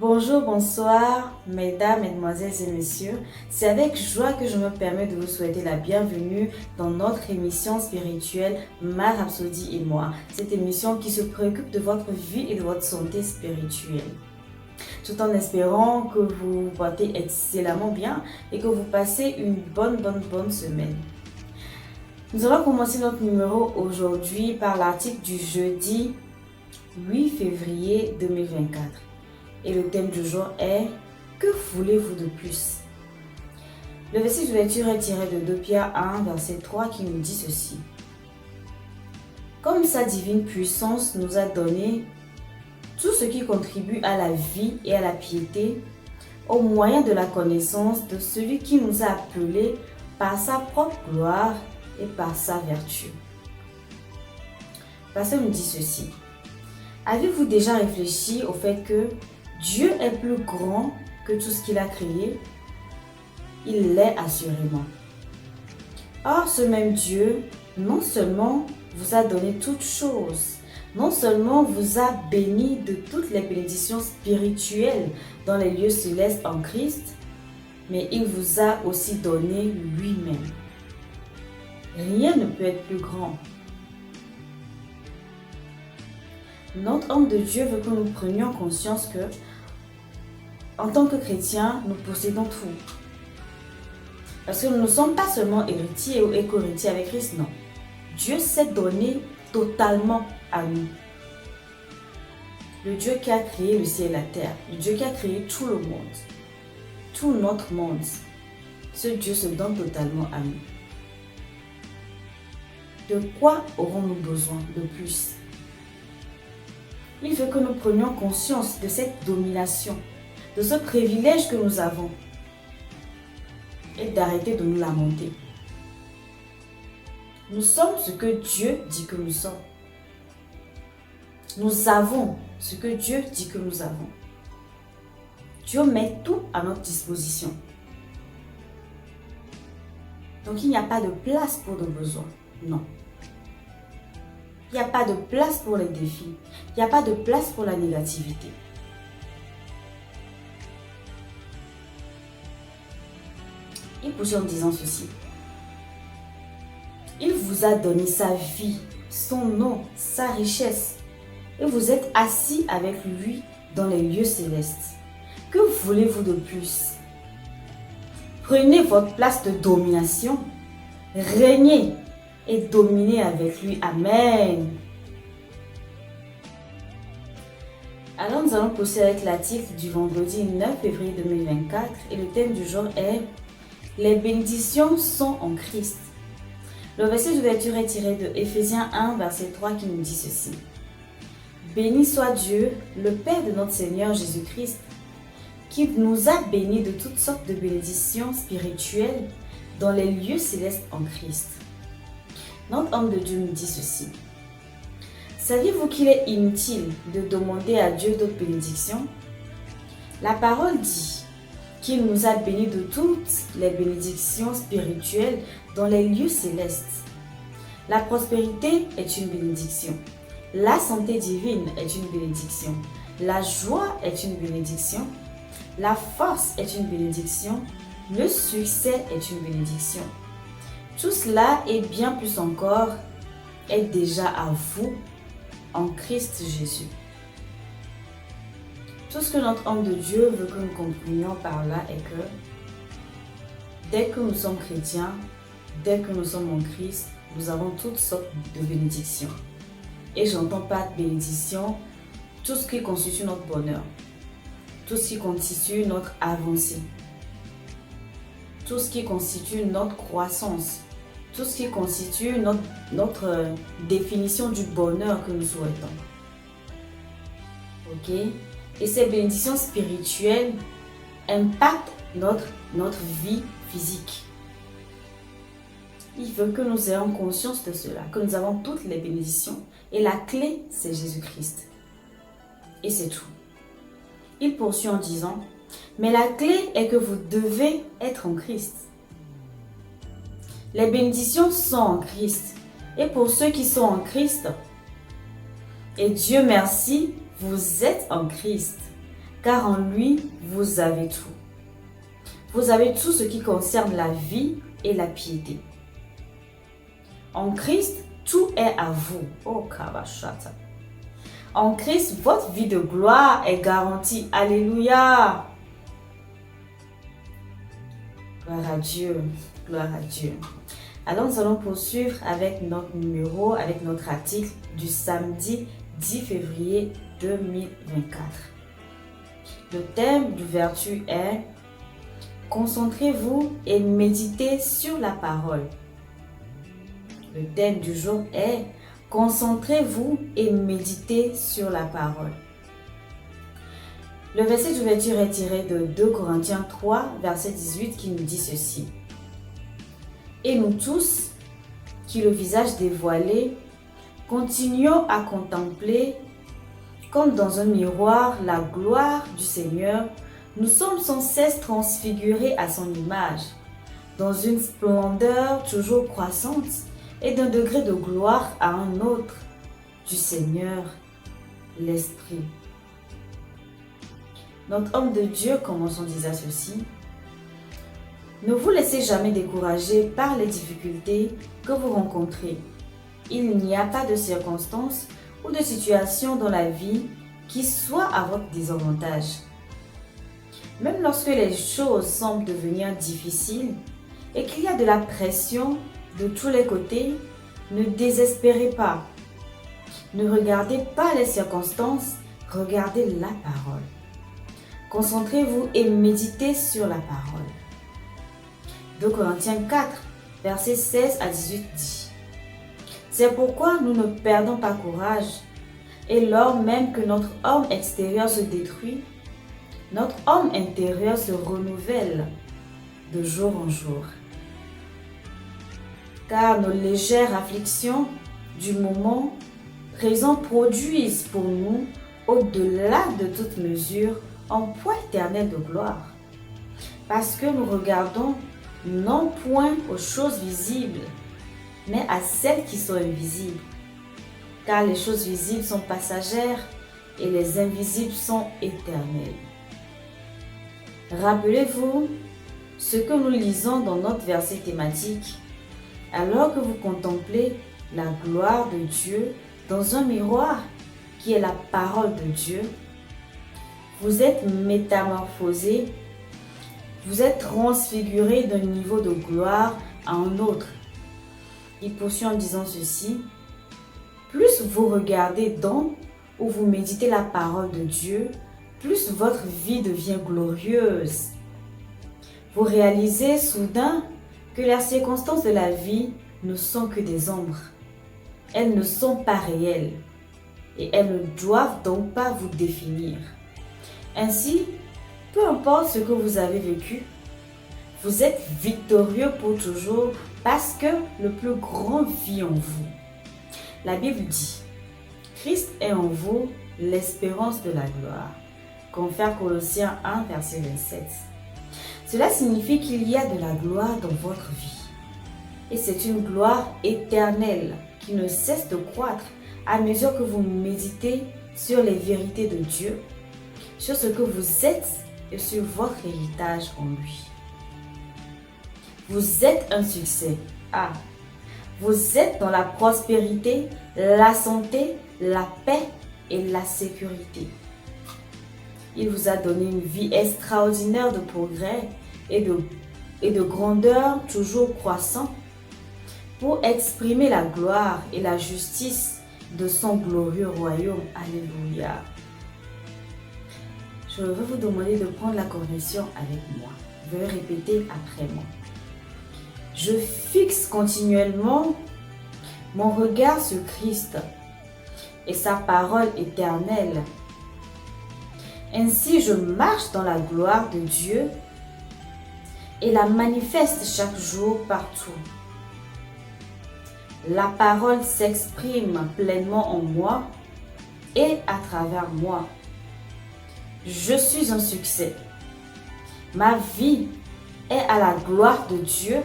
Bonjour, bonsoir, mesdames, mesdemoiselles et messieurs. C'est avec joie que je me permets de vous souhaiter la bienvenue dans notre émission spirituelle Ma Rhapsodie et moi. Cette émission qui se préoccupe de votre vie et de votre santé spirituelle. Tout en espérant que vous vous portez excellemment bien et que vous passez une bonne semaine. Nous allons commencer notre numéro aujourd'hui par l'article du jeudi 8 février 2024. Et le thème du jour est « Que voulez-vous de plus ?» Le verset de lecture est tiré de 2 Pierre 1, verset 3 qui nous dit ceci. « Comme sa divine puissance nous a donné tout ce qui contribue à la vie et à la piété, au moyen de la connaissance de celui qui nous a appelés par sa propre gloire et par sa vertu. » Le verset nous dit ceci. Avez-vous déjà réfléchi au fait que Dieu est plus grand que tout ce qu'il a créé? Il l'est assurément. Or, ce même Dieu, non seulement vous a donné toutes choses, non seulement vous a béni de toutes les bénédictions spirituelles dans les lieux célestes en Christ, mais il vous a aussi donné lui-même. Rien ne peut être plus grand. Notre homme de Dieu veut que nous prenions conscience que, en tant que chrétiens, nous possédons tout. Parce que nous ne sommes pas seulement héritiers ou éco-héritiers avec Christ, non. Dieu s'est donné totalement à nous. Le Dieu qui a créé le ciel et la terre, le Dieu qui a créé tout le monde, tout notre monde, ce Dieu se donne totalement à nous. De quoi aurons-nous besoin de plus? Il veut que nous prenions conscience de cette domination, de ce privilège que nous avons et d'arrêter de nous lamenter. Nous sommes ce que Dieu dit que nous sommes. Nous avons ce que Dieu dit que nous avons. Dieu met tout à notre disposition. Donc il n'y a pas de place pour nos besoins, non. Il n'y a pas de place pour les défis. Il n'y a pas de place pour la négativité. Il poursuit en disant ceci. Il vous a donné sa vie, son nom, sa richesse. Et vous êtes assis avec lui dans les lieux célestes. Que voulez-vous de plus? Prenez votre place de domination. Régnez et dominez avec lui. Amen. Alors nous allons poursuivre avec l'article du vendredi 9 février 2024 et le thème du jour est « Les bénédictions sont en Christ ». Le verset de lecture est tiré de Éphésiens 1, verset 3 qui nous dit ceci. « Béni soit Dieu, le Père de notre Seigneur Jésus-Christ, qui nous a bénis de toutes sortes de bénédictions spirituelles dans les lieux célestes en Christ. » Notre homme de Dieu nous dit ceci. Saviez-vous qu'il est inutile de demander à Dieu d'autres bénédictions? La parole dit qu'il nous a bénis de toutes les bénédictions spirituelles dans les lieux célestes. La prospérité est une bénédiction. La santé divine est une bénédiction. La joie est une bénédiction. La force est une bénédiction. Le succès est une bénédiction. Tout cela et bien plus encore est déjà à vous en Christ Jésus. Tout ce que notre homme de Dieu veut que nous comprenions par là est que dès que nous sommes chrétiens, dès que nous sommes en Christ, nous avons toutes sortes de bénédictions. Et j'entends pas de bénédiction, tout ce qui constitue notre bonheur, tout ce qui constitue notre avancée, tout ce qui constitue notre croissance, tout ce qui constitue notre définition du bonheur que nous souhaitons. Ok? Et ces bénédictions spirituelles impactent notre vie physique. Il veut que nous ayons conscience de cela, que nous avons toutes les bénédictions et la clé, c'est Jésus-Christ. Et c'est tout. Il poursuit en disant, mais la clé est que vous devez être en Christ. Les bénédictions sont en Christ. Et pour ceux qui sont en Christ, et Dieu merci, vous êtes en Christ. car en lui, vous avez tout. Vous avez tout ce qui concerne la vie et la piété. En Christ, tout est à vous. Oh, Kabashata. En Christ, votre vie de gloire est garantie. Alléluia. Gloire à Dieu. Gloire à Dieu. Alors, nous allons poursuivre avec notre numéro, avec notre article du samedi 10 février 2024. Le thème du vertu est « Concentrez-vous et méditez sur la parole ». Le thème du jour est « Concentrez-vous et méditez sur la parole ». Le verset d'ouverture est tiré de 2 Corinthiens 3, verset 18 qui nous dit ceci. « Et nous tous, qui le visage dévoilé, continuons à contempler comme dans un miroir la gloire du Seigneur, nous sommes sans cesse transfigurés à son image, dans une splendeur toujours croissante et d'un degré de gloire à un autre, du Seigneur, l'Esprit. » Notre homme de Dieu, commençons disant ceci. Ne vous laissez jamais décourager par les difficultés que vous rencontrez. Il n'y a pas de circonstances ou de situation dans la vie qui soit à votre désavantage. Même lorsque les choses semblent devenir difficiles et qu'il y a de la pression de tous les côtés, ne désespérez pas. Ne regardez pas les circonstances, regardez la parole. Concentrez-vous et méditez sur la parole. 2 Corinthiens 4, versets 16 à 18 dit. C'est pourquoi nous ne perdons pas courage, et lors même que notre homme extérieur se détruit, notre homme intérieur se renouvelle de jour en jour. Car nos légères afflictions du moment présent produisent pour nous, au-delà de toute mesure, un poids éternel de gloire. Parce que nous regardons non point aux choses visibles, mais à celles qui sont invisibles. Car les choses visibles sont passagères et les invisibles sont éternelles. Rappelez-vous ce que nous lisons dans notre verset thématique. Alors que vous contemplez la gloire de Dieu dans un miroir qui est la parole de Dieu, vous êtes métamorphosé, vous êtes transfiguré d'un niveau de gloire à un autre. Il poursuit en disant ceci. Plus vous regardez dans ou vous méditez la parole de Dieu, plus votre vie devient glorieuse. Vous réalisez soudain que les circonstances de la vie ne sont que des ombres. Elles ne sont pas réelles et elles ne doivent donc pas vous définir. Ainsi, peu importe ce que vous avez vécu, vous êtes victorieux pour toujours parce que le plus grand vit en vous. La Bible dit, Christ est en vous l'espérance de la gloire. Confère Colossiens 1, verset 27. Cela signifie qu'il y a de la gloire dans votre vie. Et c'est une gloire éternelle qui ne cesse de croître à mesure que vous méditez sur les vérités de Dieu, sur ce que vous êtes et sur votre héritage en lui. Vous êtes un succès. Ah, vous êtes dans la prospérité, la santé, la paix et la sécurité. Il vous a donné une vie extraordinaire de progrès et de grandeur toujours croissant pour exprimer la gloire et la justice de son glorieux royaume. Alléluia. Je veux vous demander de prendre la correction avec moi. Veuillez répéter après moi. Je fixe continuellement mon regard sur Christ et sa parole éternelle. Ainsi, je marche dans la gloire de Dieu et la manifeste chaque jour partout. La parole s'exprime pleinement en moi et à travers moi. Je suis un succès. Ma vie est à la gloire de Dieu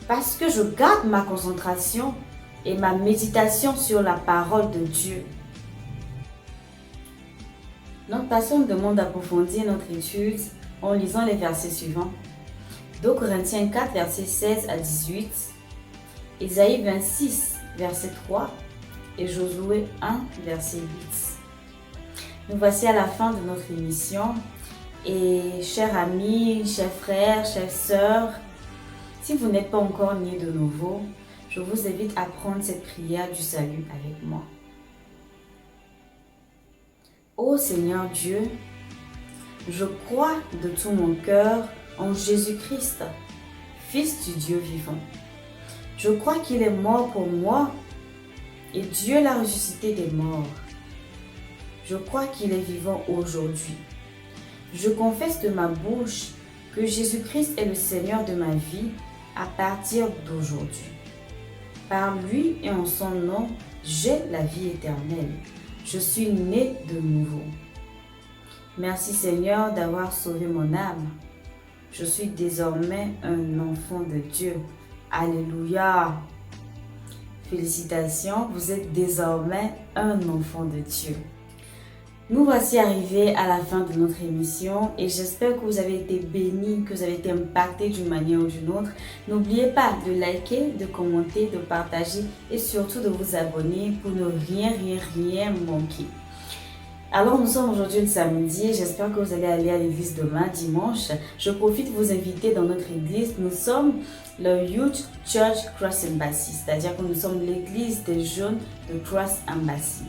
parce que je garde ma concentration et ma méditation sur la parole de Dieu. Notre pasteur nous demande d'approfondir notre étude en lisant les versets suivants. 2 Corinthiens 4, versets 16 à 18, Ésaïe 26, verset 3 et Josué 1, verset 8. Nous voici à la fin de notre émission et chers amis, chers frères, chères sœurs, si vous n'êtes pas encore nés de nouveau, je vous invite à prendre cette prière du salut avec moi. Ô Seigneur Dieu, je crois de tout mon cœur en Jésus-Christ, Fils du Dieu vivant. Je crois qu'il est mort pour moi et Dieu l'a ressuscité des morts. Je crois qu'il est vivant aujourd'hui. Je confesse de ma bouche que Jésus-Christ est le Seigneur de ma vie à partir d'aujourd'hui. Par lui et en son nom, j'ai la vie éternelle. Je suis né de nouveau. Merci Seigneur d'avoir sauvé mon âme. Je suis désormais un enfant de Dieu. Alléluia. Félicitations, vous êtes désormais un enfant de Dieu. Nous voici arrivés à la fin de notre émission et j'espère que vous avez été bénis, que vous avez été impactés d'une manière ou d'une autre. N'oubliez pas de liker, de commenter, de partager et surtout de vous abonner pour ne rien manquer. Alors nous sommes aujourd'hui le samedi, j'espère que vous allez aller à l'église demain, dimanche. Je profite de vous inviter dans notre église. Nous sommes le Youth Church Cross Embassy, c'est-à-dire que nous sommes l'église des jeunes de Cross Embassy.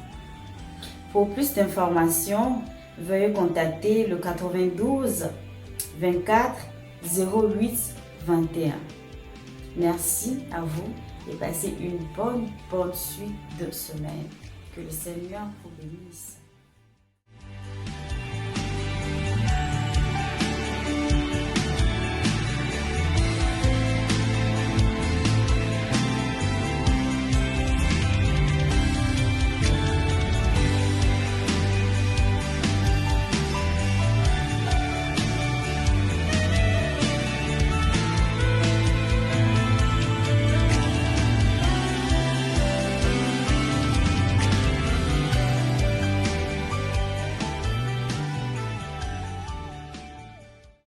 Pour plus d'informations, veuillez contacter le 92 24 08 21. Merci à vous et passez une bonne suite de semaine. Que le Seigneur vous bénisse.